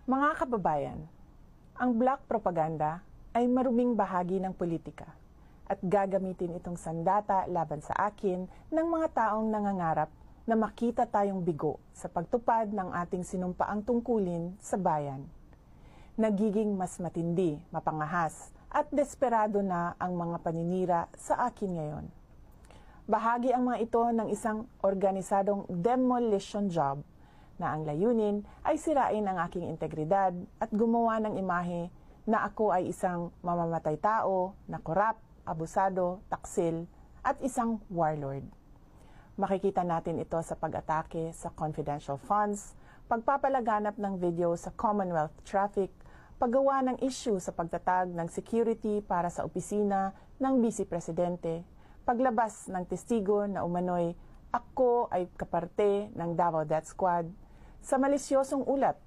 Mga kababayan, ang black propaganda ay maruming bahagi ng politika at gagamitin itong sandata laban sa akin ng mga taong nangangarap na makita tayong bigo sa pagtupad ng ating sinumpaang tungkulin sa bayan. Nagiging mas matindi, mapangahas at desperado na ang mga paninira sa akin ngayon. Bahagi ang mga ito ng isang organisadong demolition job na ang layunin ay sirain ang aking integridad at gumawa ng imahe na ako ay isang mamamatay tao na korap, abusado, taksil at isang warlord. Makikita natin ito sa pag-atake sa confidential funds, pagpapalaganap ng video sa Commonwealth traffic, paggawa ng issue sa pagtatag ng security para sa opisina ng Vice Presidente, paglabas ng testigo na umano'y ako ay kaparte ng Davao Death Squad, sa malisyosong ulat